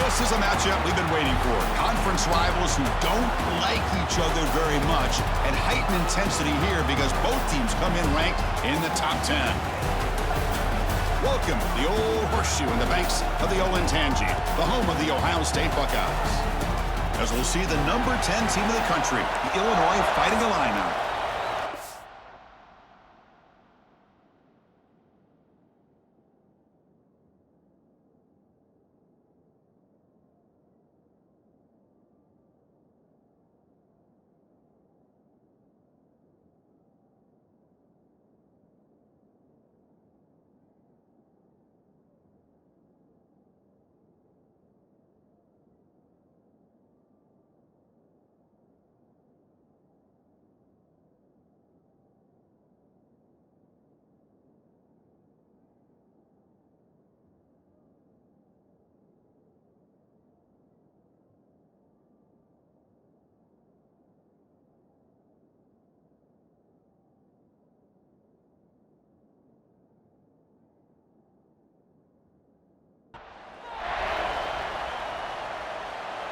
This is a matchup we've been waiting for. Conference rivals who don't like each other very much, and heightened intensity here because both teams come in ranked in the top 10. Welcome to the old horseshoe in the banks of the Olentangy, the home of the Ohio State Buckeyes. As we'll see the number 10 team in the country, the Illinois Fighting Illini.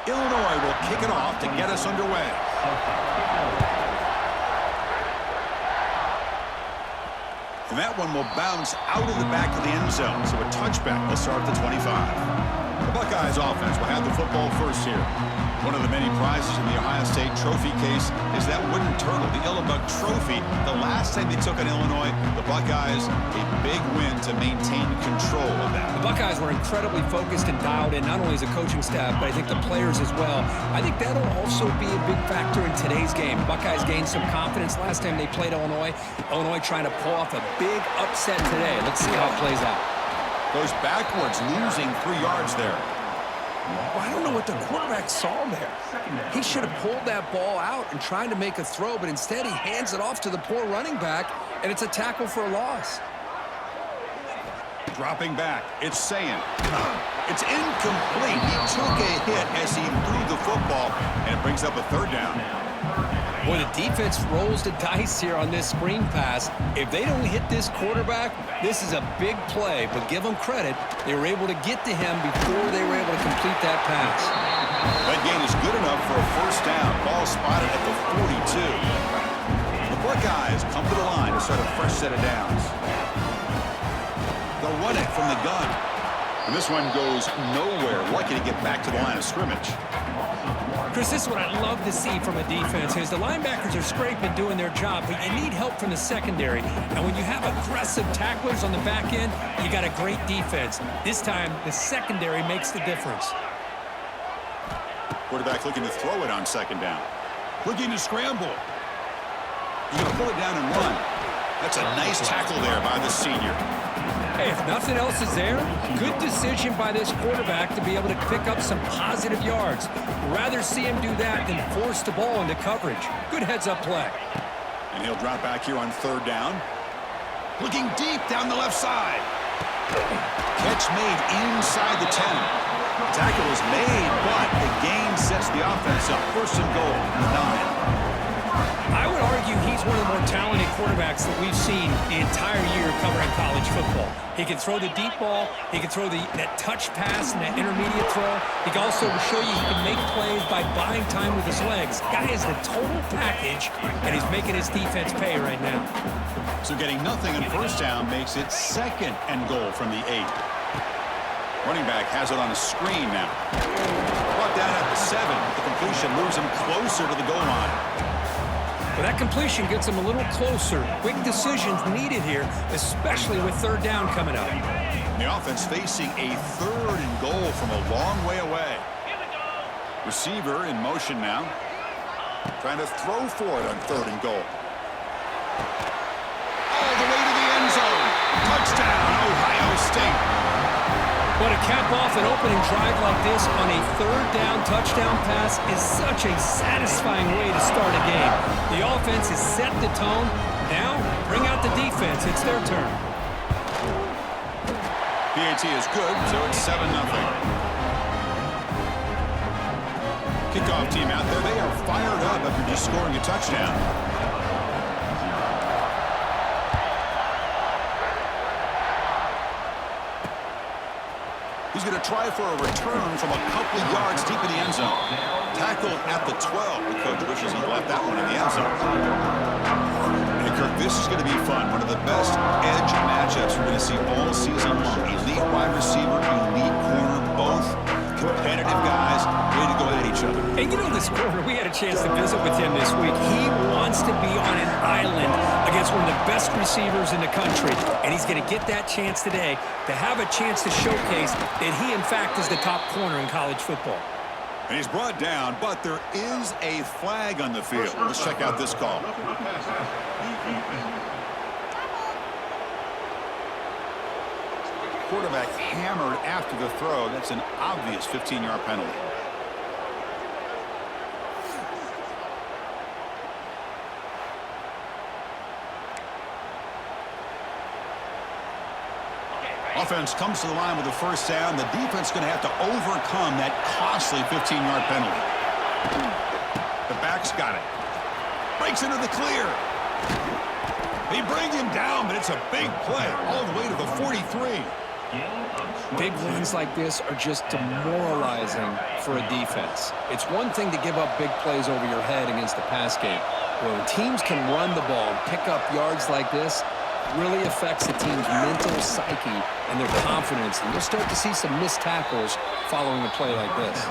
Illinois will kick it off to get us underway. And that one will bounce out of the back of the end zone, so a touchback will start at the 25. The Buckeyes offense will have the football first here. One of the many prizes in the Ohio State trophy case is that wooden turtle, the Illinois Trophy. The last time they took on Illinois, the Buckeyes, a big win to maintain control of that. The Buckeyes were incredibly focused and dialed in, not only as a coaching staff, but I think the players as well. I think that'll also be a big factor in today's game. Buckeyes gained some confidence last time they played Illinois. Illinois trying to pull off a big upset today. Let's see how it plays out. Goes backwards, losing 3 yards there. Well, I don't know what the quarterback saw there. He should have pulled that ball out and tried to make a throw, but instead he hands it off to the poor running back, and it's a tackle for a loss. Dropping back, it's saying. It's incomplete. He took a hit as he threw the football, and it brings up a third down. Boy, the defense rolls the dice here on this screen pass. If they don't hit this quarterback, this is a big play, but give them credit. They were able to get to him before they were able to complete that pass. That gain is good enough for a first down. Ball spotted at the 42. The Buckeyes come to the line to start a fresh set of downs. They'll run it from the gun. And this one goes nowhere. Lucky to get back to the line of scrimmage. Chris, this is what I love to see from a defense is the linebackers are scraping, doing their job, but you need help from the secondary. And when you have aggressive tacklers on the back end, you got a great defense. This time, the secondary makes the difference. Quarterback looking to throw it on second down. Looking to scramble. He's going to pull it down and run. That's a nice tackle there by the senior. Hey, if nothing else is there, good decision by this quarterback to be able to pick up some positive yards. Rather see him do that than force the ball into coverage. Good heads-up play. And he'll drop back here on third down. Looking deep down the left side. Catch made inside the 10. The tackle is made, but the gain sets the offense up. First and goal, 9. I would argue he's one of the more talented quarterbacks that we've seen the entire year covering college football. He can throw the deep ball. He can throw that touch pass and that intermediate throw. He can also show you he can make plays by buying time with his legs. Guy is the total package, and he's making his defense pay right now. So getting nothing on first down makes it second and goal from the 8. Running back has it on a screen now. Brought down at the 7. The completion moves him closer to the goal line. But that completion gets him a little closer. Quick decisions needed here, especially with third down coming up. The offense facing a third and goal from a long way away. Receiver in motion now. Trying to throw for it on third and goal. All the way to the end zone. Touchdown, Ohio State. But to cap off an opening drive like this on a third down touchdown pass is such a satisfying way to start a game. The offense has set the tone. Now, bring out the defense. It's their turn. PAT is good, so it's 7-0. Kickoff team out there. They are fired up after just scoring a touchdown. He's going to try for a return from a couple of yards deep in the end zone. Tackled at the 12. The coach wishes he left that one in the end zone. Hey, Kirk, this is going to be fun. One of the best edge matchups we're going to see all season long. Elite wide receiver, elite corner, both competitive guys ready to go at each other. And you know, this corner, we had a chance to visit with him this week. He wants to be on an island against one of the best receivers in the country. And he's going to get that chance today to have a chance to showcase that he, in fact, is the top corner in college football. And he's brought down, but there is a flag on the field. Let's check out this call. Quarterback hammered after the throw. That's an obvious 15-yard penalty. Offense comes to the line with the first down. The defense is going to have to overcome that costly 15-yard penalty. The back's got it. Breaks into the clear. They bring him down, but it's a big play all the way to the 43. Big runs like this are just demoralizing for a defense. It's one thing to give up big plays over your head against the pass game. When teams can run the ball and pick up yards like this, really affects the team's mental psyche and their confidence. And you'll start to see some missed tackles following a play like this.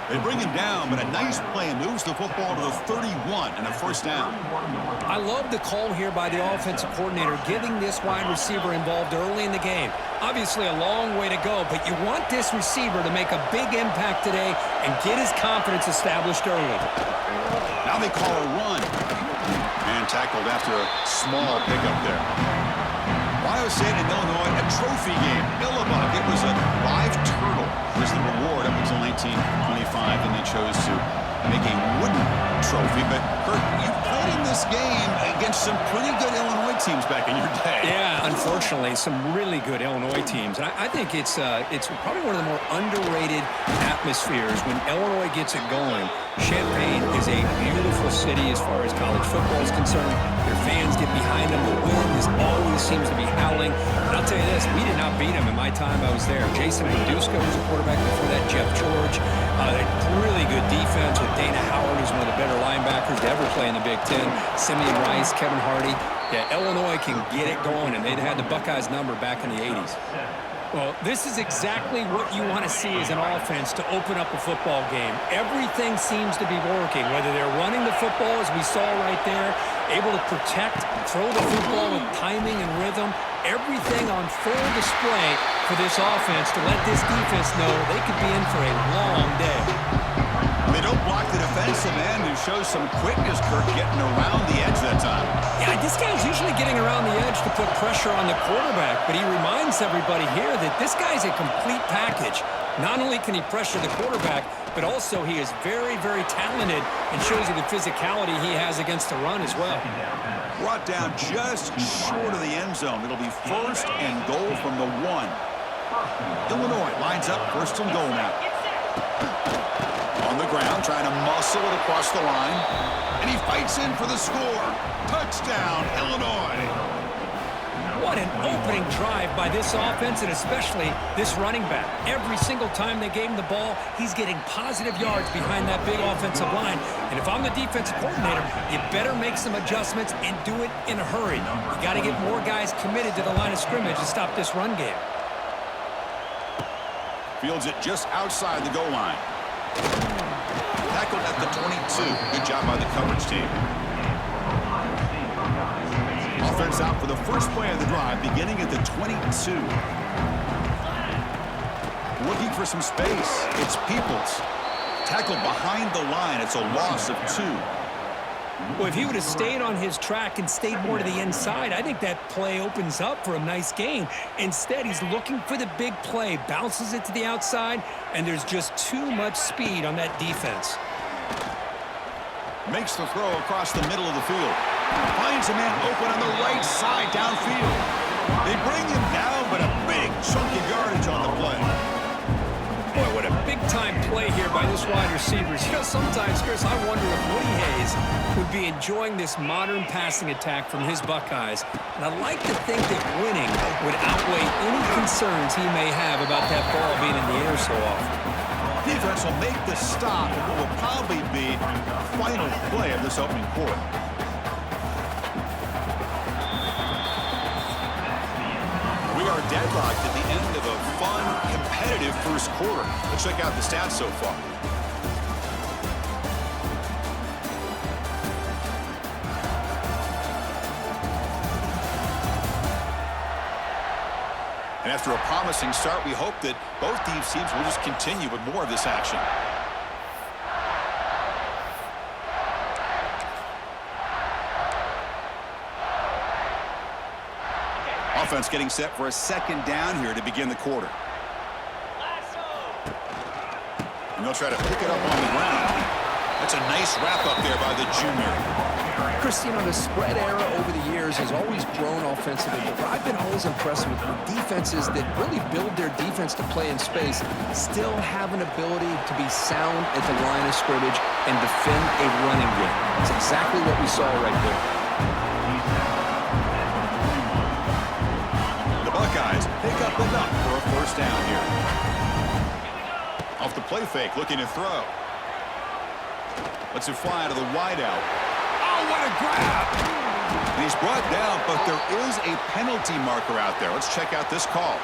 They bring him down, but a nice play moves the football to the 31 and a first down. I love the call here by the offensive coordinator, getting this wide receiver involved early in the game. Obviously a long way to go, but you want this receiver to make a big impact today and get his confidence established early. Now they call a run. And tackled after a small pickup there. Ohio State and Illinois, a trophy game. Illinois, it was a live turtle. Was the reward up until 1925, and they chose to make a wooden trophy. But, Kurt, you played in this game against some pretty good Illinois teams back in your day. Yeah, unfortunately, some really good Illinois teams. And I think it's probably one of the more underrated atmospheres when Illinois gets it going. Champaign is a beautiful city as far as college football is concerned. Their fans get behind them. The wind always seems to be howling. And I'll tell you this, we did not beat them in my time I was there. Jason Produska was a quarterback before that, Jeff George. A really good defense with Dana Howard, who's one of the better linebackers to ever play in the Big Ten. Simeon Rice, Kevin Hardy. Yeah, Illinois can get it going, and they'd had the Buckeyes number back in the 80s. Well, this is exactly what you want to see as an offense to open up a football game. Everything seems to be working, whether they're running the football, as we saw right there, able to protect, throw the football with timing and rhythm, everything on full display for this offense to let this defense know they could be in for a long day. They don't block the defensive end, who shows some quickness, Kirk, getting around the edge that time. Yeah, this guy's usually getting around the edge to put pressure on the quarterback, but he reminds everybody here that this guy's a complete package. Not only can he pressure the quarterback, but also he is very, very talented and shows you the physicality he has against the run as well. Brought down just short of the end zone. It'll be first and goal from the 1. Illinois lines up first and goal now. On the ground, trying to muscle it across the line. And he fights in for the score. Touchdown, Illinois. What an opening drive by this offense, and especially this running back. Every single time they gave him the ball, he's getting positive yards behind that big offensive line. And if I'm the defensive coordinator, you better make some adjustments and do it in a hurry. You got to get more guys committed to the line of scrimmage to stop this run game. Fields it just outside the goal line. Tackled at the 22. Good job by the coverage team. Offense out for the first play of the drive, beginning at the 22. Looking for some space. It's Peoples. Tackled behind the line. It's a loss of 2. Well, if he would have stayed on his track and stayed more to the inside, I think that play opens up for a nice gain. Instead, he's looking for the big play, bounces it to the outside, and there's just too much speed on that defense. Makes the throw across the middle of the field. Finds a man open on the right side downfield. They bring him down, but a big chunk of yardage on the play. Boy, what a big-time play here by this wide receiver. You know, sometimes, Chris, I wonder if Woody Hayes would be enjoying this modern passing attack from his Buckeyes. And I like to think that winning would outweigh anything concerns he may have about that ball being in the air so often. Defense will make the stop, and it will probably be the final play of this opening quarter. We are deadlocked at the end of a fun, competitive first quarter. Let's check out the stats so far. And after a promising start, we hope that both these teams will just continue with more of this action. Offense getting set for a second down here to begin the quarter. And they'll try to pick it up on the ground. That's a nice wrap up there by the junior. Chris, you know, the spread era over the years has always grown offensively, but I've been always impressed with defenses that really build their defense to play in space, still have an ability to be sound at the line of scrimmage and defend a running game. It's exactly what we saw right there. The Buckeyes pick up enough for a first down here. Off the play fake, looking to throw. Lets it fly to the wideout. Oh, what a grab! And he's brought down, but there is a penalty marker out there. Let's check out this call.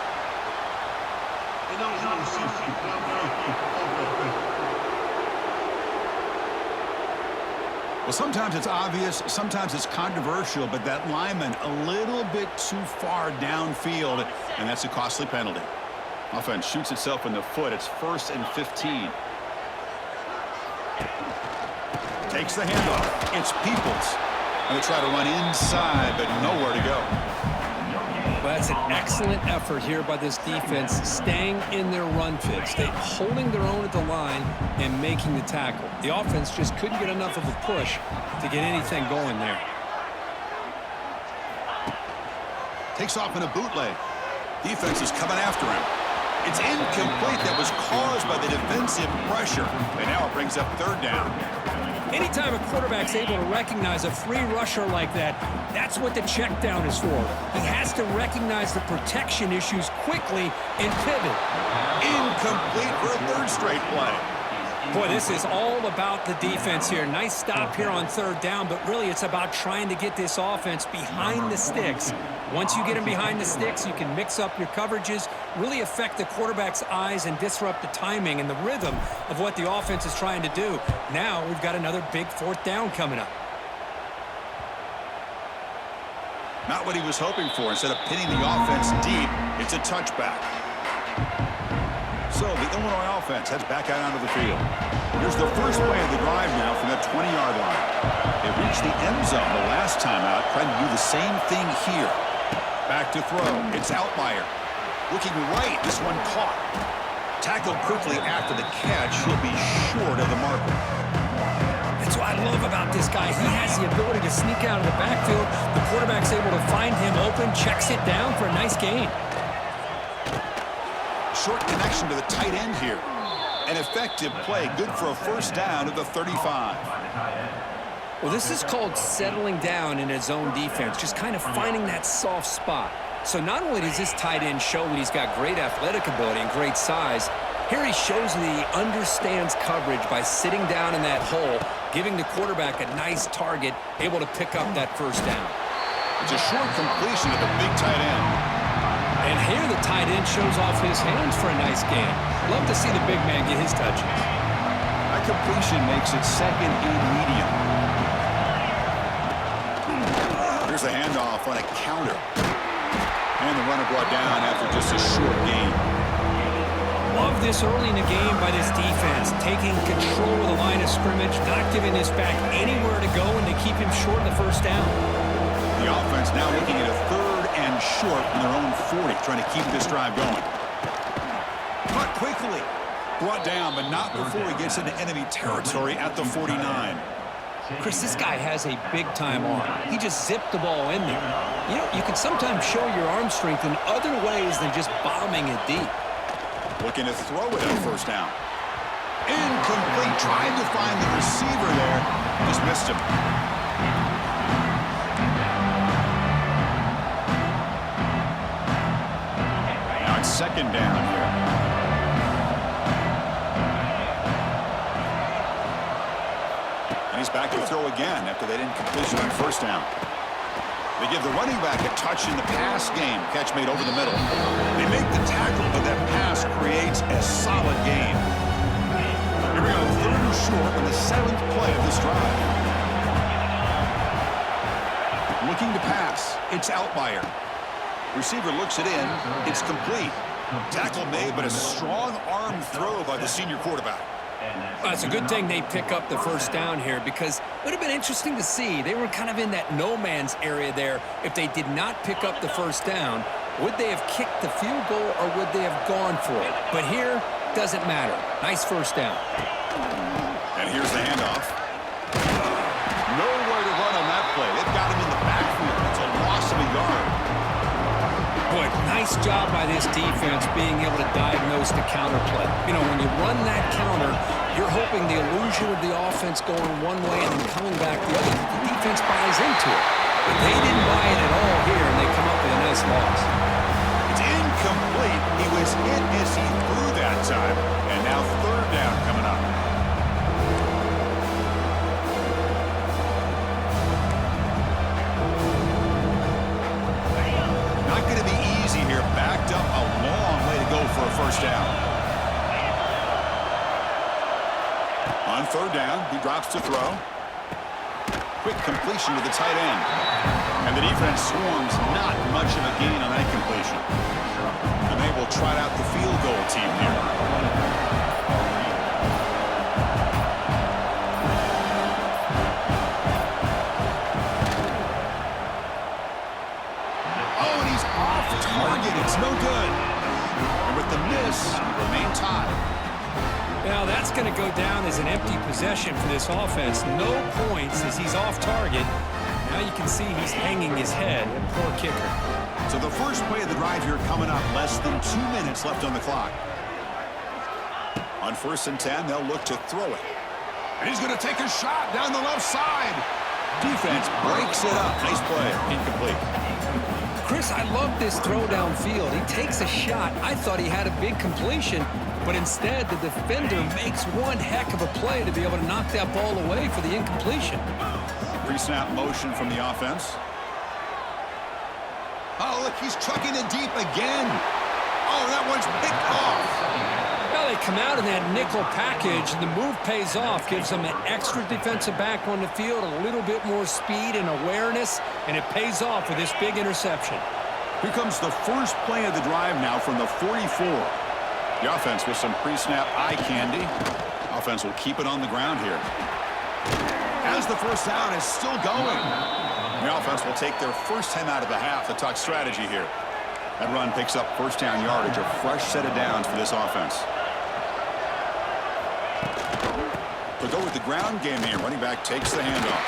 Well, sometimes it's obvious, sometimes it's controversial, but that lineman a little bit too far downfield, and that's a costly penalty. Offense shoots itself in the foot. It's 1st and 15. Takes the handoff. It's Peoples. And they try to run inside, but nowhere to go. Well, that's an excellent effort here by this defense, staying in their run fits, holding their own at the line and making the tackle. The offense just couldn't get enough of a push to get anything going there. Takes off in a bootleg. Defense is coming after him. It's incomplete. That was caused by the defensive pressure. And now it brings up 3rd down. Anytime a quarterback's able to recognize a free rusher like that, that's what the check down is for. He has to recognize the protection issues quickly and pivot. Incomplete for a 3rd straight play. Boy, this is all about the defense here. Nice stop here on 3rd down, but really it's about trying to get this offense behind the sticks. Once you get them behind the sticks, you can mix up your coverages, really affect the quarterback's eyes and disrupt the timing and the rhythm of what the offense is trying to do. Now we've got another big 4th down coming up. Not what he was hoping for. Instead of pinning the offense deep, it's a touchback. So the Illinois offense heads back out onto the field. Here's the first play of the drive now from that 20-yard line. They reached the end zone the last time out, trying to do the same thing here. Back to throw. It's Outlier. Looking right. This one caught. Tackled quickly after the catch. He'll be short of the marker. That's what I love about this guy. He has the ability to sneak out of the backfield. The quarterback's able to find him open, checks it down for a nice gain. Short connection to the tight end here. An effective play. Good for a first down at the 35. Well, this is called settling down in his own defense, just kind of finding that soft spot. So not only does this tight end show that he's got great athletic ability and great size, here he shows that he understands coverage by sitting down in that hole, giving the quarterback a nice target, able to pick up that first down. It's a short completion to the big tight end. And here the tight end shows off his hands for a nice gain. Love to see the big man get his touches. That completion makes it 2nd and medium. Here's a handoff on a counter. And the runner brought down after just a short gain. Love this early in the game by this defense, taking control of the line of scrimmage, not giving this back anywhere to go, and they keep him short of the first down. The offense now looking at a 3rd and short from their own 40, trying to keep this drive going. Caught quickly. Brought down, but not before he gets into enemy territory at the 49. Chris, this guy has a big-time arm. He just zipped the ball in there. You know, you can sometimes show your arm strength in other ways than just bombing it deep. Looking to throw it on first down. Incomplete. Trying to find the receiver there. Just missed him. Now second down here. And he's back to throw again after that incompletion on first down. They give the running back a touch in the pass game. Catch made over the middle. They make the tackle, but that pass creates a solid gain. Here we go, third and short on the 7th play of this drive. Looking to pass. It's Outlier. Receiver looks it in. It's complete. Tackle made, but a strong arm throw by the senior quarterback. Well, it's a good thing they pick up the first down here because it would have been interesting to see. They were kind of in that no man's area there. If they did not pick up the first down, would they have kicked the field goal or would they have gone for it? But here, doesn't matter. Nice first down. And here's the handoff. Nowhere to run on that play. It got him in the backfield. It's a loss of a yard. Boy, nice job by this defense being able to diagnose the counter play. You know, when you run that counter, you're hoping the illusion of the offense going one way and then coming back the other. The defense buys into it. But they didn't buy it at all here, and they come up with a nice loss. It's incomplete. He was hit as he threw that time. And now third down coming up. Not going to be easy here. Backed up a long way to go for a first down. On third down, he drops to throw. Quick completion to the tight end. And the defense swarms, not much of a gain on that completion. And they will trot out the field goal team here. Oh, and he's off target. It's no good. And with the miss, remain tied. Now that's going to go down as an empty possession for this offense. No points as he's off target. Now you can see he's hanging his head. Poor kicker. So the first play of the drive here coming up. Less than 2 minutes left on the clock. On 1st and 10, they'll look to throw it. And he's going to take a shot down the left side. Defense breaks it up. Nice play. Incomplete. Chris, I love this throw downfield. He takes a shot. I thought he had a big completion, but instead the defender makes one heck of a play to be able to knock that ball away for the incompletion. Pre-snap motion from the offense. Oh, look, he's chucking it deep again. Oh, that one's picked off. Well, they come out in that nickel package, and the move pays off. Gives them an extra defensive back on the field, a little bit more speed and awareness, and it pays off with this big interception. Here comes the first play of the drive now from the 44. The offense with some pre-snap eye candy. Offense will keep it on the ground here. As the first down is still going. The offense will take their first time out of the half to talk strategy here. That run picks up first down yardage, a fresh set of downs for this offense. They'll go with the ground game here. Running back takes the handoff.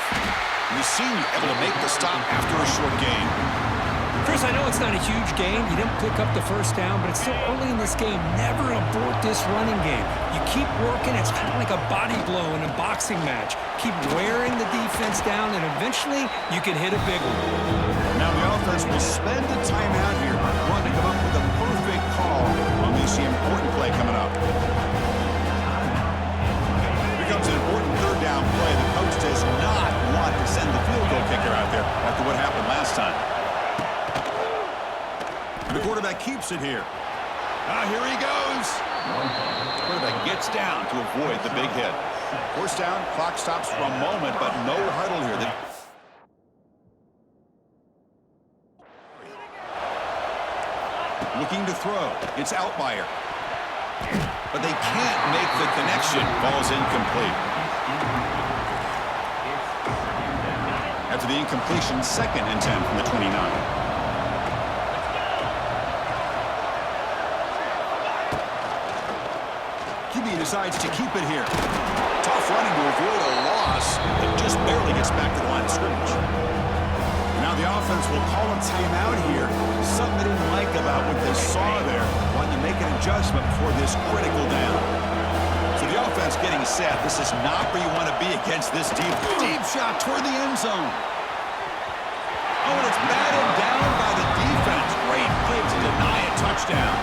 And the senior able to make the stop after a short gain. Chris, I know it's not a huge game. You didn't pick up the first down, but it's still early in this game. Never abort this running game. You keep working. It's kind of like a body blow in a boxing match. Keep wearing the defense down, and eventually you can hit a big one. Now the offense will spend the timeout here, wanting to come up with a perfect call on this important play coming up. Becomes an important third down play. The coach does not want to send the field goal kicker out there after what happened last time. And the quarterback keeps it here. Here he goes. The quarterback gets down to avoid the big hit. First down, clock stops for a moment, but no huddle here. Looking to throw. It's Outlier. But they can't make the connection. Ball's incomplete. After the incompletion, 2nd and 10 from the 29. QB decides to keep it here. Tough running to avoid a loss, but just barely gets back to the line of scrimmage. Now the offense will call a timeout here. Something they didn't like about what they saw there. Wanting to make an adjustment before this critical down. So the offense getting set. This is not where you want to be against this deep shot toward the end zone. Oh, and it's batted down by the defense. Great play to deny a touchdown.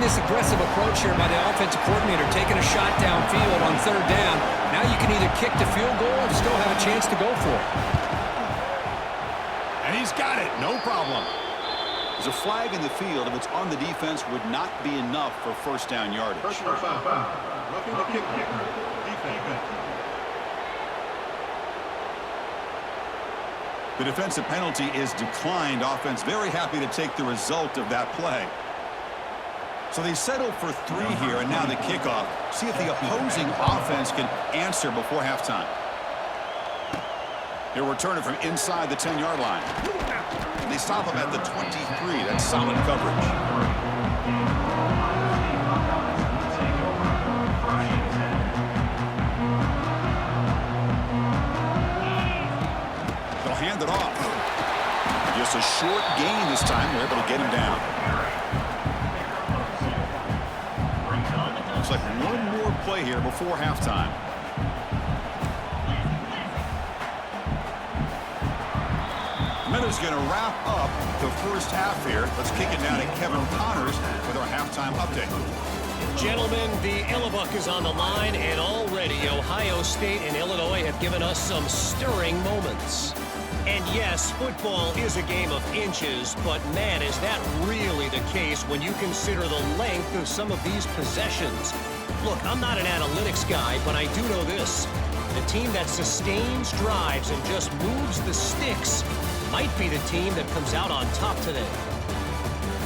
this aggressive approach here by the offensive coordinator, taking a shot downfield on third down. Now you can either kick the field goal or still have a chance to go for it. And he's got it, no problem. There's a flag in the field. If it's on the defense, would not be enough for first down yardage. Personal foul. Roughing the kicker. Defense. The defensive penalty is declined. Offense very happy to take the result of that play. So they settle for 3 here, and now the kickoff. See if the opposing offense can answer before halftime. He'll return it from inside the 10-yard line. They stop him at the 23. That's solid coverage. They'll hand it off. Just a short gain this time. They're able to get him down. Looks like one more play here before halftime. Is going to wrap up the first half here. Let's kick it down to Kevin Connors with our halftime update. Gentlemen, the Illibuck is on the line, and already Ohio State and Illinois have given us some stirring moments. And yes, football is a game of inches, but man, is that really the case when you consider the length of some of these possessions. Look, I'm not an analytics guy, but I do know this. The team that sustains drives and just moves the sticks might be the team that comes out on top today.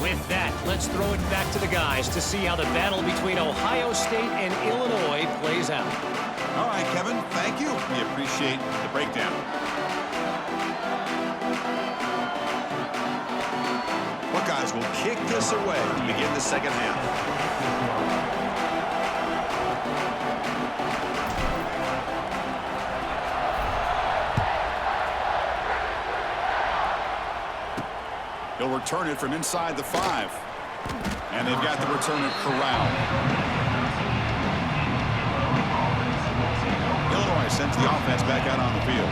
With that, let's throw it back to the guys to see how the battle between Ohio State and Illinois plays out. All right, Kevin, thank you. We appreciate the breakdown. Buckeyes will kick this away to begin the second half. He'll return it from inside the 5. And they've got the returner corralled. Illinois sends the offense back out on the field.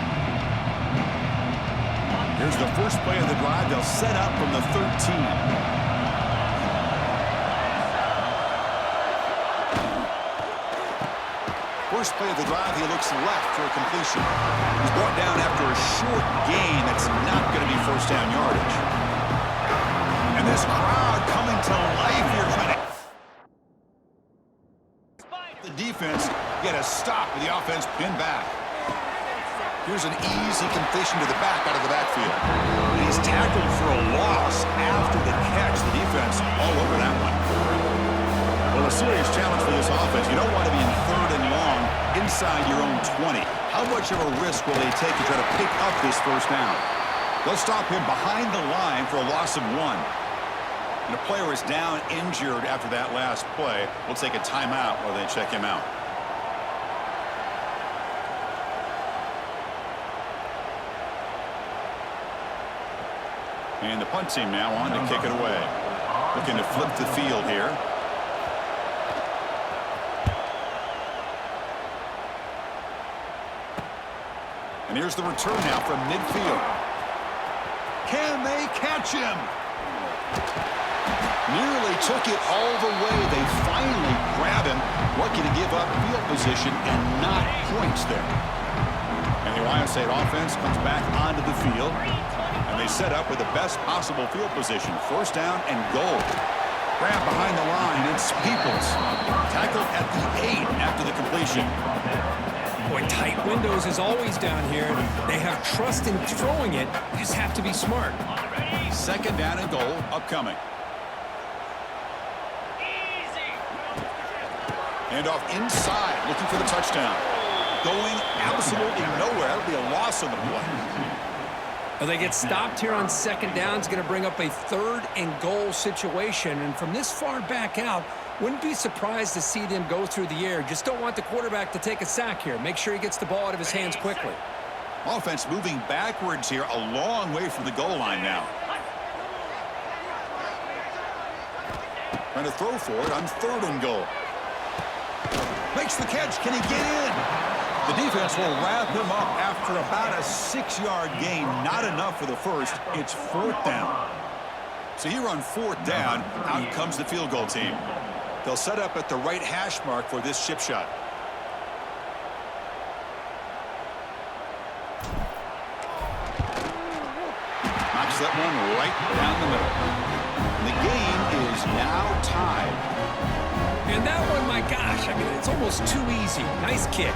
Here's the first play of the drive. They'll set up from the 13. First play of the drive, he looks left for a completion. He's brought down after a short gain. That's not going to be first down yardage. And this crowd coming to life here trying to... The defense get a stop with the offense pinned back. Here's an easy completion to the back out of the backfield. And he's tackled for a loss after the catch. The defense all over that one. Well, a serious challenge for this offense. You don't want to be in third and long inside your own 20. How much of a risk will they take to try to pick up this first down? They'll stop him behind the line for a loss of 1. And the player is down injured after that last play. We'll take a timeout while they check him out. And the punt team now on to kick it away. Looking to flip the field here. And here's the return now from midfield. Can they catch him? Nearly took it all the way. They finally grab him. Lucky to give up field position and not points there. And the Ohio State offense comes back onto the field. And they set up with the best possible field position. First down and goal. Grab behind the line. It's Peoples. Tackled at the 8 after the completion. Boy, tight windows is always down here. They have trust in throwing it. You just have to be smart. Second down and goal upcoming. And off inside, looking for the touchdown. Going absolutely nowhere. That'll be a loss on the play. Well, they get stopped here on second down. It's going to bring up a third and goal situation. And from this far back out, wouldn't be surprised to see them go through the air. Just don't want the quarterback to take a sack here. Make sure he gets the ball out of his hands quickly. Offense moving backwards here, a long way from the goal line now. Trying to throw for it on third and goal. Makes the catch. Can he get in? The defense will wrap him up after about a 6-yard gain. Not enough for the first. It's fourth down. So here on 4th down, out comes the field goal team. They'll set up at the right hash mark for this chip shot. Knocks that one right down the middle. And the game is now tied. And that one, my gosh, I mean, it's almost too easy. Nice kick.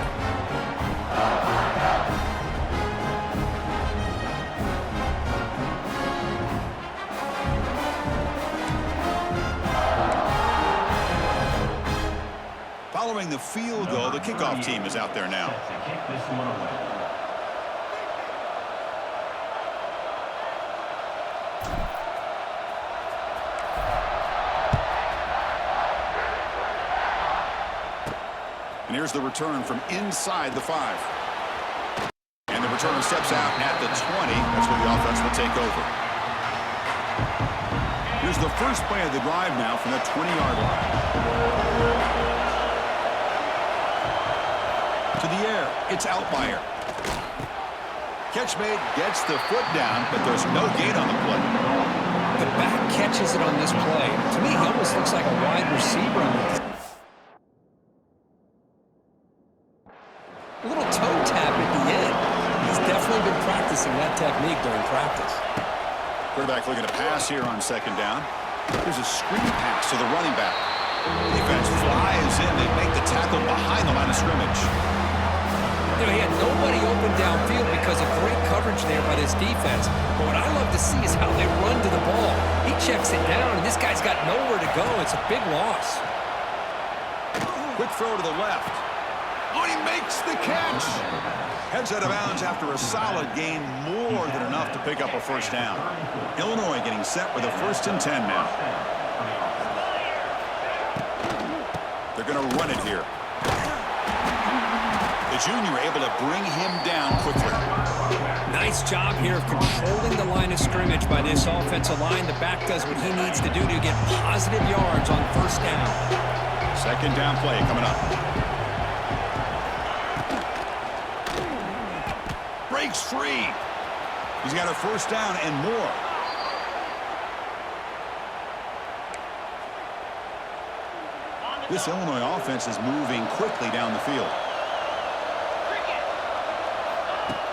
Following the field goal, the kickoff team is out there now. And here's the return from inside the 5. And the returner steps out at the 20. That's where the offense will take over. Here's the first play of the drive now from the 20-yard line. To the air, it's Outlier. Catch made, gets the foot down, but there's no gain on the play. The back catches it on this play. To me, he almost looks like a wide receiver on this. A little toe tap at the end. He's definitely been practicing that technique during practice. Quarterback looking to pass here on 2nd down. There's a screen pass to the running back. Defense flies in. They make the tackle behind the line of scrimmage. You know, he had nobody open downfield because of great coverage there by this defense. But what I love to see is how they run to the ball. He checks it down, and this guy's got nowhere to go. It's a big loss. Quick throw to the left. Oh, he makes the catch. Heads out of bounds after a solid gain, more than enough to pick up a first down. Illinois getting set with a 1st and 10 now. They're going to run it here. The junior able to bring him down quickly. Nice job here of controlling the line of scrimmage by this offensive line. The back does what he needs to do to get positive yards on 1st down. 2nd down play coming up. Breaks free. He's got a 1st down and more. This Illinois offense is moving quickly down the field.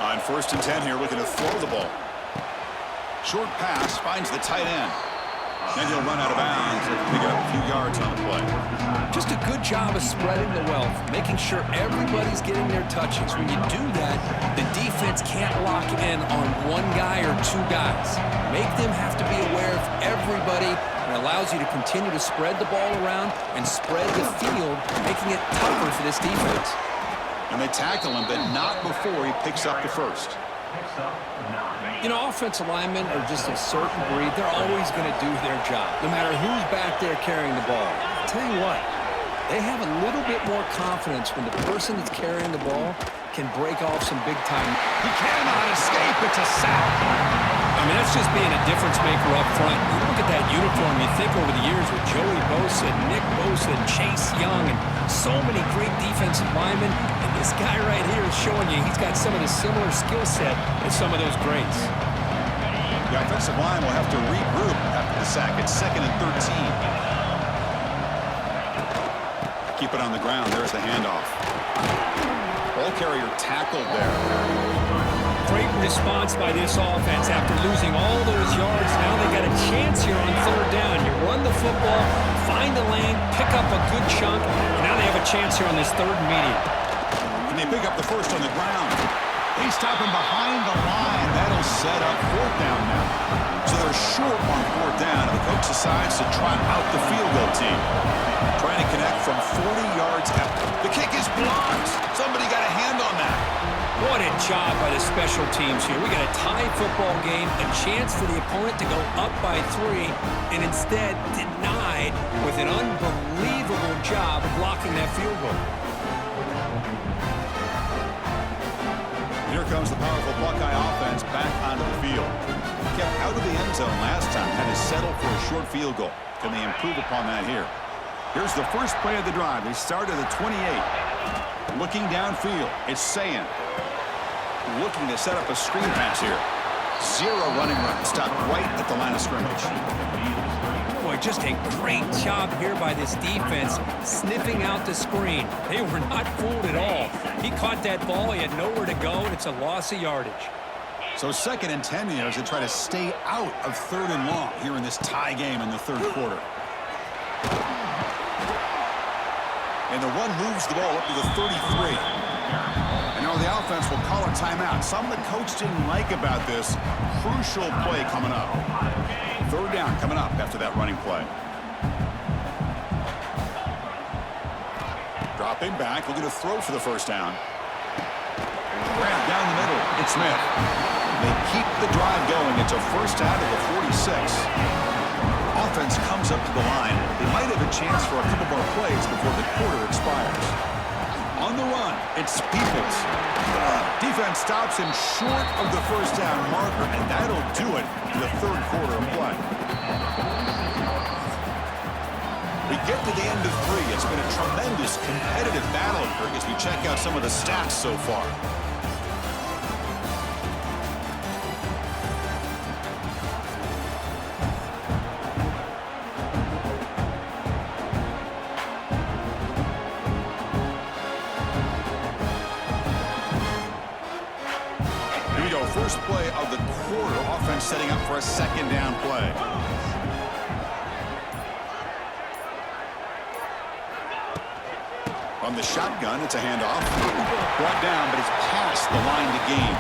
On 1st and 10 here, looking to throw the ball. Short pass finds the tight end. Then he'll run out of bounds and pick up a few yards on the play. Just a good job of spreading the wealth, making sure everybody's getting their touches. When you do that, the defense can't lock in on one guy or 2 guys. Make them have to be aware of everybody. It allows you to continue to spread the ball around and spread the field, making it tougher for this defense. And they tackle him, but not before he picks up the 1st. You know, offensive linemen are just a certain breed. They're always going to do their job, no matter who's back there carrying the ball. I'll tell you what, they have a little bit more confidence when the person that's carrying the ball can break off some big time. He cannot escape. It's a sack. I mean, that's just being a difference maker up front. You look at that uniform, you think over the years with Joey Bosa, Nick Bosa, and Chase Young, and so many great defensive linemen. And this guy right here is showing you he's got some of the similar skill set as some of those greats. The offensive line will have to regroup after the sack. It's 2nd and 13. Keep it on the ground. There's the handoff. Ball carrier tackled there. Great response by this offense after losing all those yards. Now they got a chance here on 3rd down. You run the football, find the lane, pick up a good chunk, and now they have a chance here on this 3rd and medium. And they pick up the 1st on the ground. They stop him behind the line. That'll set up 4th down now. So they're short on 4th down, and the coach decides to try out the field goal team. Trying to connect from 40 yards out. The kick is blocked. Somebody got a hand on that. What a job by the special teams here. We got a tie football game, a chance for the opponent to go up by 3, and instead denied with an unbelievable job of blocking that field goal. Here comes the powerful Buckeye offense back onto the field. Kept out of the end zone last time, had to settle for a short field goal. Can they improve upon that here? Here's the first play of the drive. They start at the 28. Looking downfield, it's Sayin. Looking to set up a screen pass here. 0 running room. Stopped right at the line of scrimmage. Boy, just a great job here by this defense, sniffing out the screen. They were not fooled at all. He caught that ball. He had nowhere to go, and it's a loss of yardage. So 2nd and 10 here as they try to stay out of 3rd and long here in this tie game in the 3rd quarter. And the run moves the ball up to the 33. And now the offense will call a timeout. Something the coach didn't like about this. Crucial play coming up. 3rd down coming up after that running play. Dropping back, looking to throw for the 1st down. Grab down the middle. It's Smith. They keep the drive going. It's a 1st down to the 46. Offense comes up to the line. They might have a chance for a couple more plays before the quarter expires. On the run, it's Peoples. Defense stops him short of the 1st down marker, and that'll do it in the 3rd quarter of play. We get to the end of 3. It's been a tremendous competitive battle here as we check out some of the stats so far. First play of the quarter. Offense setting up for a 2nd down play. From the shotgun, it's a handoff. Brought down, but it's past the line to gain.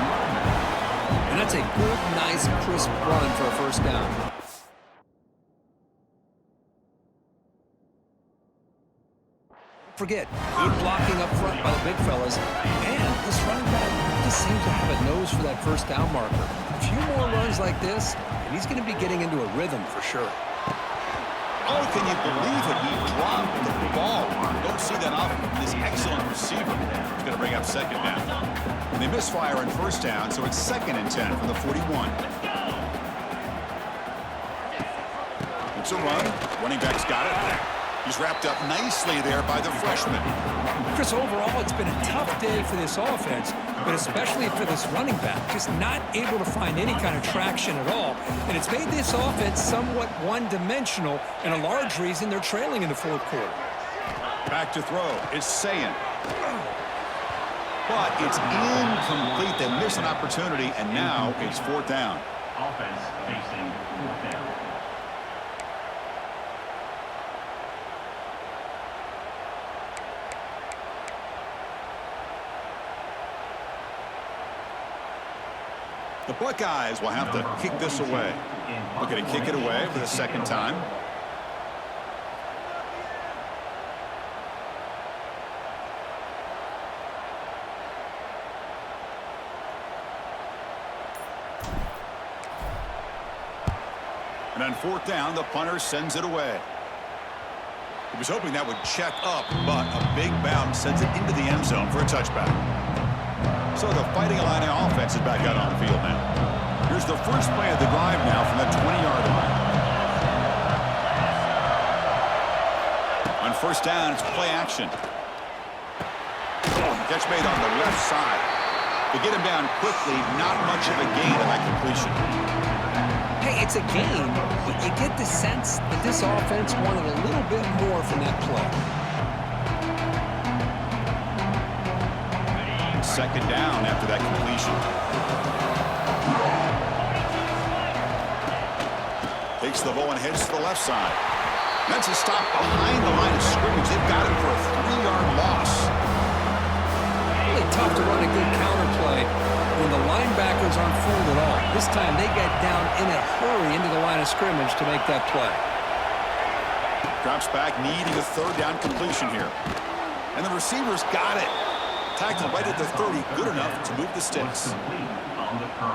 And that's a good, nice, crisp run for a 1st down. Forget, good blocking up front by the big fellas. And this running back just seems to have a nose for that 1st down marker. A few more runs like this, and he's going to be getting into a rhythm for sure. Oh, can you believe it? He dropped the ball. Don't see that often from this excellent receiver. He's going to bring up 2nd down. And they misfire on 1st down, so it's 2nd and 10 from the 41. It's a run. Running back's got it. He's wrapped up nicely there by the freshman. Chris, overall, it's been a tough day for this offense, but especially for this running back. Just not able to find any kind of traction at all. And it's made this offense somewhat one-dimensional, and a large reason they're trailing in the 4th quarter. Back to throw. It's Sayin. But it's incomplete. They miss an opportunity, and now it's 4th down. Offense facing 4th down. The Buckeyes will have to kick this away. Looking to kick it away for the 2nd time. And on 4th down, the punter sends it away. He was hoping that would check up, but a big bounce sends it into the end zone for a touchback. So the Fighting Illini offense is back out on the field now. Here's the first play of the drive now from the 20-yard line. On 1st down, it's play action. Catch made on the left side. To get him down quickly, not much of a gain on that completion. Hey, it's a game, but you get the sense that this offense wanted a little bit more from that play. 2nd down after that completion. Takes the ball and heads to the left side. That's a stop behind the line of scrimmage. They've got him for a 3-yard loss. Really tough to run a good counter play when the linebackers aren't fooled at all. This time they get down in a hurry into the line of scrimmage to make that play. Drops back, needing a 3rd down completion here. And the receivers got it. Tackled right at the 30, good enough to move the sticks.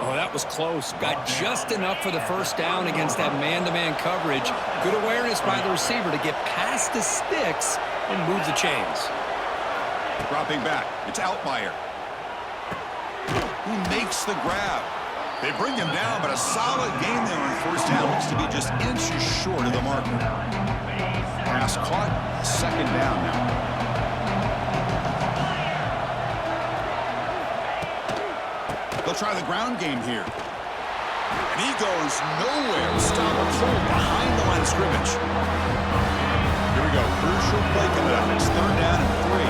Oh, that was close. Got just enough for the 1st down against that man-to-man coverage. Good awareness by the receiver to get past the sticks and move the chains. Dropping back, it's Altmaier. Who makes the grab? They bring him down, but a solid game there on 1st down. Looks to be just inches short of the marker. Pass caught, 2nd down now. They'll try the ground game here. And he goes nowhere. Stop cold behind the line of scrimmage. Here we go. Crucial play coming up. It's 3rd down and 3.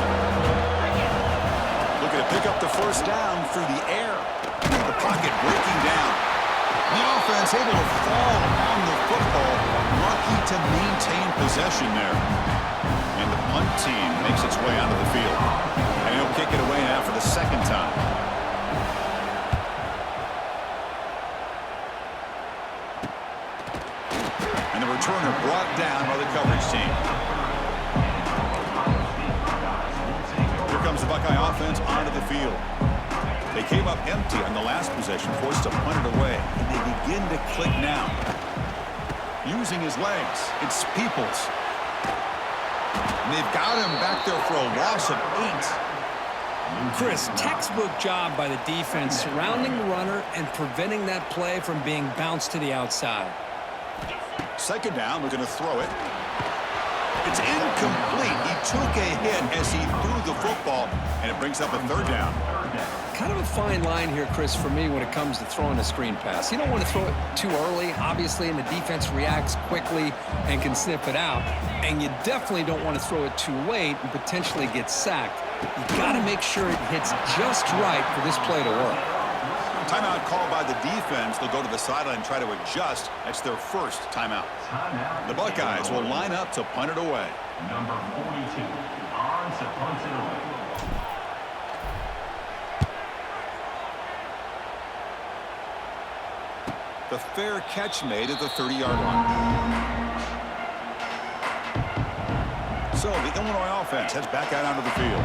Looking to pick up the first down through the air. The pocket breaking down. The offense able to fall on the football. Lucky to maintain possession there. And the punt team makes its way onto the field. And he'll kick it away now for the 2nd time. And the returner brought down by the coverage team. Here comes the Buckeye offense onto the field. They came up empty on the last possession, forced to punt it away. And they begin to click now. Using his legs, it's Peoples. And they've got him back there for a loss of 8. Chris, textbook job by the defense surrounding the runner and preventing that play from being bounced to the outside. 2nd down, looking to throw it. It's incomplete. He took a hit as he threw the football, and it brings up a 3rd down. Kind of a fine line here, Chris, for me when it comes to throwing a screen pass. You don't want to throw it too early, obviously, and the defense reacts quickly and can sniff it out. And you definitely don't want to throw it too late and potentially get sacked. You got to make sure it hits just right for this play to work. Timeout called by the defense. They'll go to the sideline and try to adjust. That's their first timeout. The Buckeyes will line up to punt it away. Number 42 on to punt it away. The fair catch made at the 30-yard line. So the Illinois offense heads back out onto the field.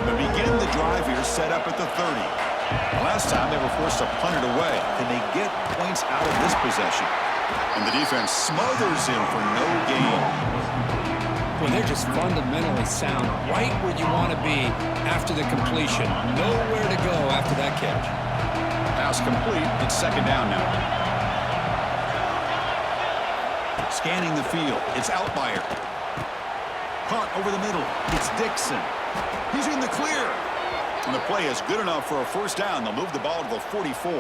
They begin the drive here, set up at the 30. Last time they were forced to punt it away. Can they get points out of this possession? And the defense smothers him for no gain. Well, they're just fundamentally sound, right where you want to be after the completion. Nowhere to go after that catch. Pass complete. It's 2nd down now. Scanning the field. It's Outlier. Punt over the middle. It's Dixon. He's in the clear. And the play is good enough for a 1st down. They'll move the ball to the 44.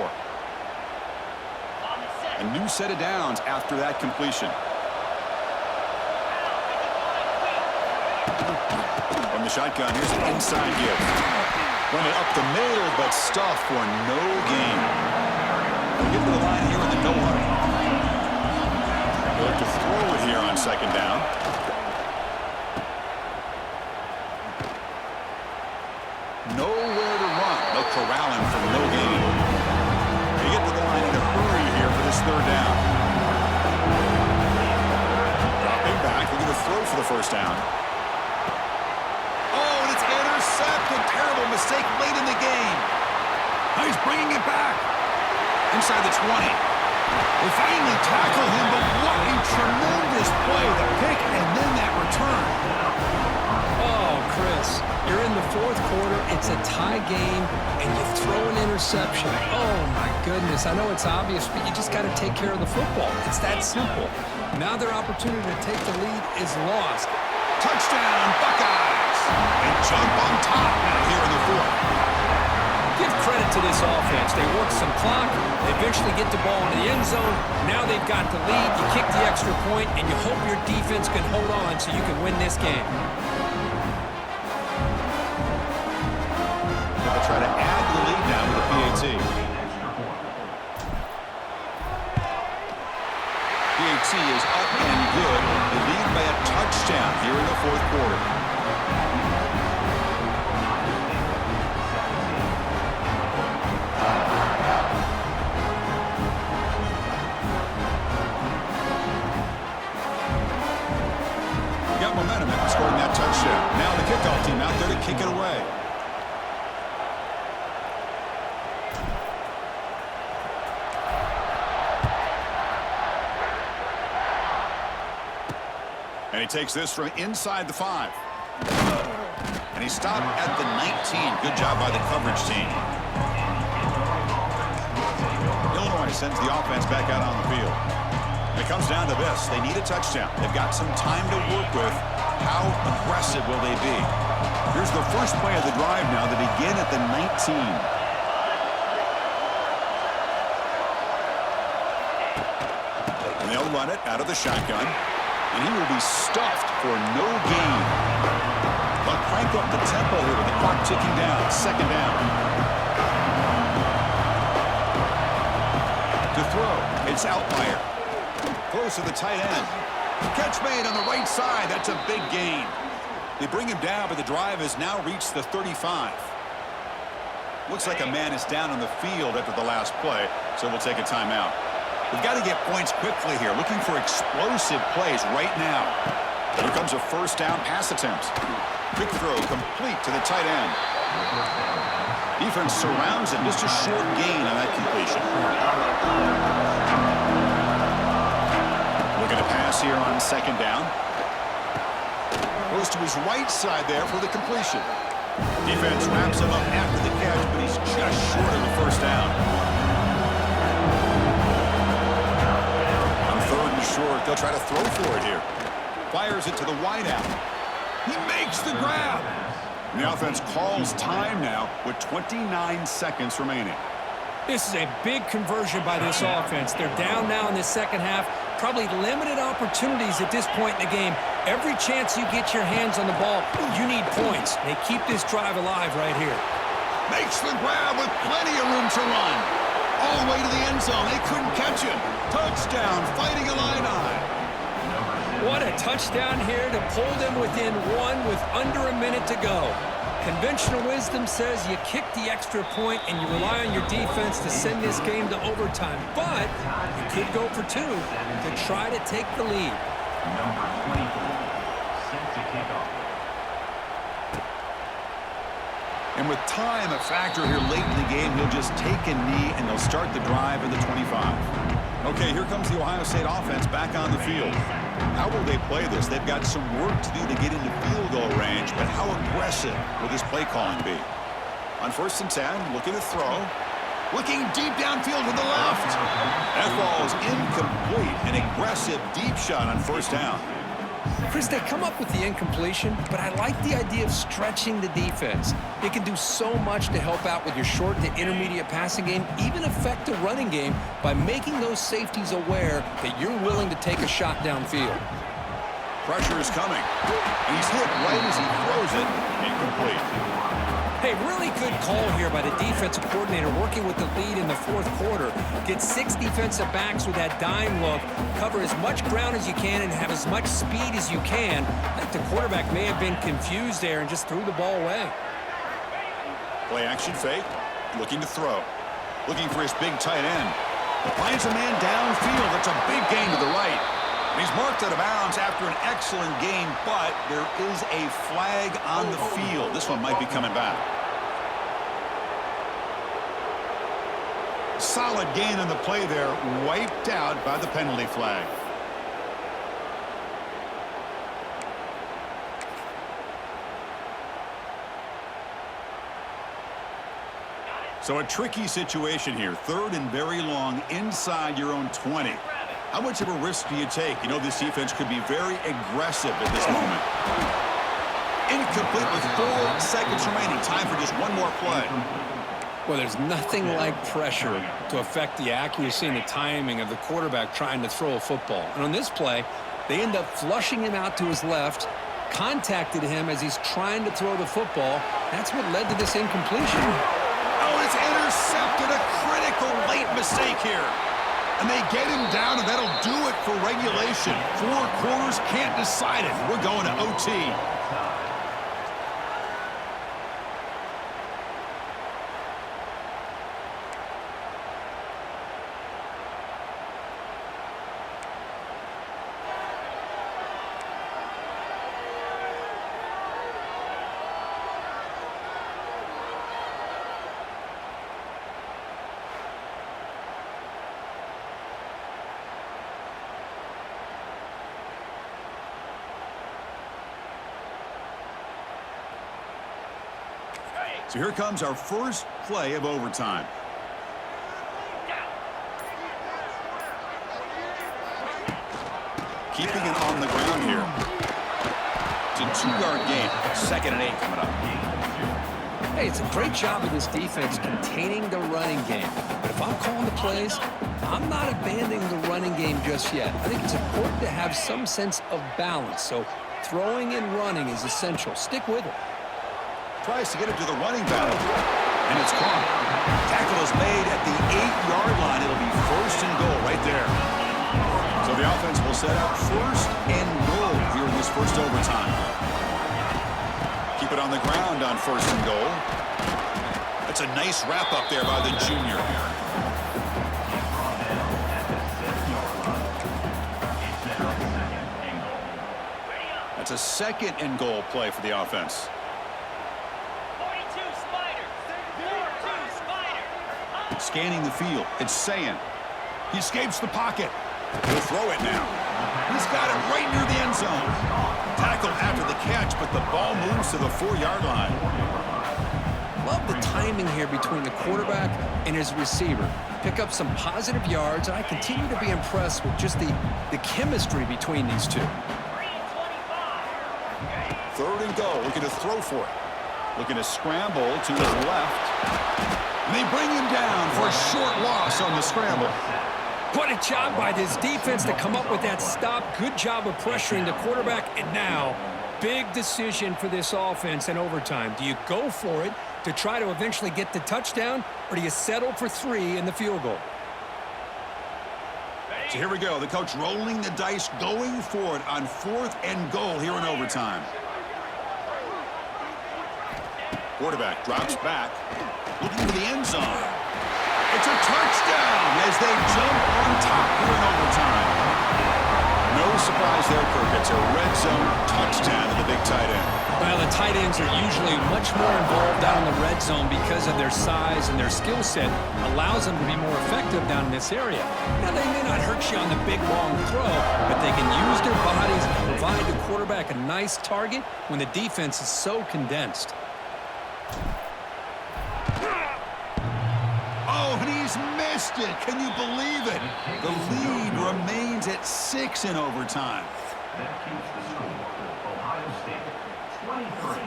A new set of downs after that completion. From the shotgun, here's an inside give. Run it up the middle, but stuffed for no gain. We'll get to the line here in the no-huddle. They'll have to throw it here on 2nd down. Nowhere to run. They'll corral him for no gain. They get to the line in a hurry here for this 3rd down. Dropping back. They're going to throw for the 1st down. Oh, and it's intercepted. Terrible mistake late in the game. Now he's bringing it back. Inside the 20. They finally tackle him, but what a tremendous play. The pick and then that return. Oh, Chris, you're in the 4th quarter. It's a tie game, and you throw an interception. Oh, my goodness. I know it's obvious, but you just got to take care of the football. It's that simple. Now their opportunity to take the lead is lost. Touchdown, Buckeyes. They jump on top now here in the 4th. Give credit to this offense. They work some clock. They eventually get the ball in the end zone. Now they've got the lead. You kick the extra point, and you hope your defense can hold on so you can win this game. They'll try to add the lead now with the PAT. PAT is up and good. They lead by a touchdown here in the 4th quarter. Momentum after scoring that touchdown. Now the kickoff team out there to kick it away. And he takes this from inside the 5. And he stopped at the 19. Good job by the coverage team. Illinois sends the offense back out on the field. And it comes down to this. They need a touchdown. They've got some time to work with. How aggressive will they be? Here's the first play of the drive now. They begin at the 19. They'll run it out of the shotgun, and he will be stuffed for no gain. But crank up the tempo here with the clock ticking down. Second down. To throw, it's Outlier. Close to the tight end. Catch made on the right side. That's a big gain. They bring him down, but the drive has now reached the 35. Looks like a man is down on the field after the last play, so we'll take a timeout. We've got to get points quickly here, looking for explosive plays right now. Here comes a first down pass attempt. Quick throw complete to the tight end. Defense surrounds him, just a short gain on that completion. Looking to pass here on second down. Goes to his right side there for the completion. Defense wraps him up after the catch, but he's just short of the first down. On third and short, they'll try to throw for it here. Fires it to the wideout. He makes the grab. And the offense calls time now with 29 seconds remaining. This is a big conversion by this offense. They're down now in the second half. Probably limited opportunities at this point in the game. Every chance you get your hands on the ball, you need points. They keep this drive alive right here. Makes the grab with plenty of room to run. All the way to the end zone. They couldn't catch him. Touchdown, Fighting Illini. What a touchdown here to pull them within one with under a minute to go. Conventional wisdom says you kick the extra point and you rely on your defense to send this game to overtime. But you could go for two to try to take the lead. Number 24, set to kick off. And with time a factor here late in the game, he'll just take a knee and they'll start the drive at the 25. Okay, here comes the Ohio State offense back on the field. How will they play this? They've got some work to do to get into field goal range, but how aggressive will this play calling be? On 1st and 10, looking to throw. Looking deep downfield to the left. That ball is incomplete. An aggressive deep shot on 1st down. Chris, they come up with the incompletion, but I like the idea of stretching the defense. They can do so much to help out with your short to intermediate passing game, even affect the running game by making those safeties aware that you're willing to take a shot downfield. Pressure is coming. He's hit right as he throws it. Incomplete. Hey, really good call here by the defensive coordinator working with the lead in the fourth quarter. Get 6 defensive backs with that dime look. Cover as much ground as you can and have as much speed as you can. I think the quarterback may have been confused there and just threw the ball away. Play action fake. Looking to throw. Looking for his big tight end. Finds a man downfield. That's a big gain to the right. And he's marked out of bounds after an excellent game, but there is a flag on the field. This one might be coming back. Solid gain on the play there, wiped out by the penalty flag. So a tricky situation here. 3rd and very long inside your own 20. How much of a risk do you take? You know this defense could be very aggressive at this moment. Incomplete with 4 seconds remaining. Time for just one more play. Well, there's nothing like pressure to affect the accuracy and the timing of the quarterback trying to throw a football. And on this play, they end up flushing him out to his left, contacted him as he's trying to throw the football. That's what led to this incompletion. Oh, it's intercepted. A critical late mistake here. And they get him down, and that'll do it for regulation. 4 quarters, can't decide it. We're going to OT. So here comes our first play of overtime. Keeping it on the ground here. It's a 2-yard gain. 2nd and 8 coming up. Hey, it's a great job of this defense containing the running game. But if I'm calling the plays, I'm not abandoning the running game just yet. I think it's important to have some sense of balance. So throwing and running is essential. Stick with it. Tries to get it to the running back. And it's caught. Tackle is made at the 8-yard line. It'll be first and goal right there. So the offense will set up first and goal here in this first overtime. Keep it on the ground on first and goal. That's a nice wrap up there by the junior. That's a second and goal play for the offense. Scanning the field. It's Sayin. He escapes the pocket. He'll throw it now. He's got it right near the end zone. Tackle after the catch, but the ball moves to the 4-yard line. Love the timing here between the quarterback and his receiver. Pick up some positive yards, and I continue to be impressed with just the chemistry between these two. Third and goal. Looking to throw for it. Looking to scramble to his left. And they bring him down for a short loss on the scramble. What a job by this defense to come up with that stop. Good job of pressuring the quarterback. And now, big decision for this offense in overtime. Do you go for it to try to eventually get the touchdown, or do you settle for 3 in the field goal? So here we go. The coach rolling the dice, going for it on 4th and goal here in overtime. Quarterback drops back, looking for the end zone. It's a touchdown as they jump on top here in overtime. No surprise there, Kirk. It's a red zone touchdown to the big tight end. Well, the tight ends are usually much more involved down in the red zone because of their size and their skill set. Allows them to be more effective down in this area. Now, they may not hurt you on the big, long throw, but they can use their bodies to provide the quarterback a nice target when the defense is so condensed. Oh, and he's missed it. Can you believe it? The lead remains at 6 in overtime. That keeps the score. Ohio State 23,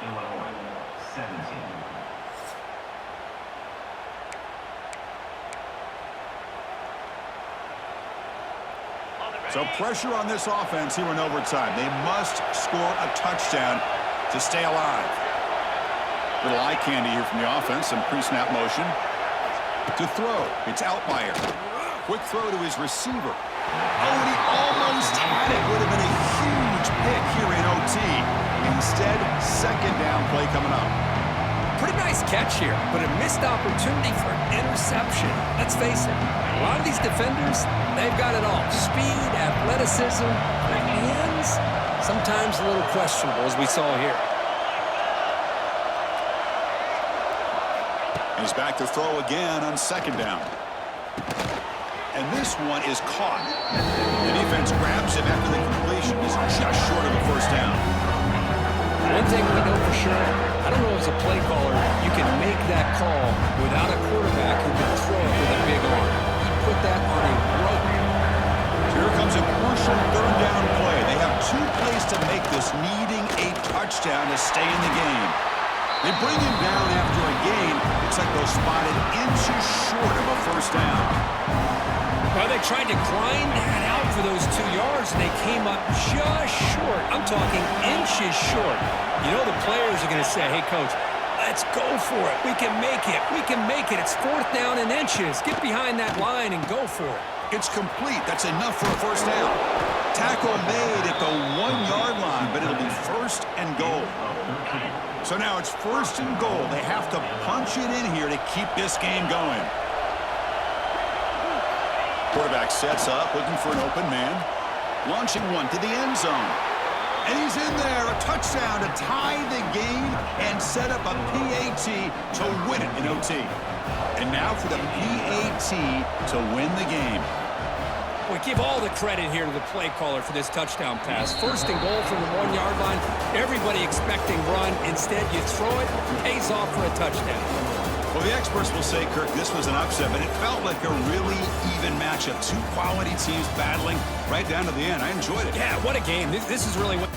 Illinois 17. So pressure on this offense here in overtime. They must score a touchdown to stay alive. Little eye candy here from the offense. Some pre-snap motion. To throw. It's Altmaier. Quick throw to his receiver. Oh, and he almost had it. Would have been a huge pick here in OT. Instead, second down play coming up. Pretty nice catch here, but a missed opportunity for an interception. Let's face it, a lot of these defenders, they've got it all. Speed, athleticism, their hands, sometimes a little questionable, as we saw here. He's back to throw again on second down. And this one is caught. The defense grabs him after the completion. He's just short of a first down. One thing we know for sure, I don't know as a play caller, you can make that call without a quarterback who can throw it with a big arm. He put that on a rope. Here comes a crucial third down play. They have 2 plays to make this, needing a touchdown to stay in the game. They bring him down after a gain. Looks like they'll spot it inches short of a first down. Well, they tried to grind that out for those 2 yards, and they came up just short. I'm talking inches short. You know the players are going to say, hey, Coach, let's go for it. We can make it. We can make it. It's 4th down in inches. Get behind that line and go for it. It's complete. That's enough for a first down. Tackle made at the 1-yard line, but it'll be first and goal. So now it's first and goal. They have to punch it in here to keep this game going. Quarterback sets up, looking for an open man. Launching one to the end zone. And he's in there. A touchdown to tie the game and set up a PAT to win it in OT. And now for the PAT to win the game. We give all the credit here to the play caller for this touchdown pass. First and goal from the 1-yard line. Everybody expecting run. Instead, you throw it, pays off for a touchdown. Well, the experts will say, Kirk, this was an upset, but it felt like a really even matchup. 2 quality teams battling right down to the end. I enjoyed it. Yeah, what a game. This is really what...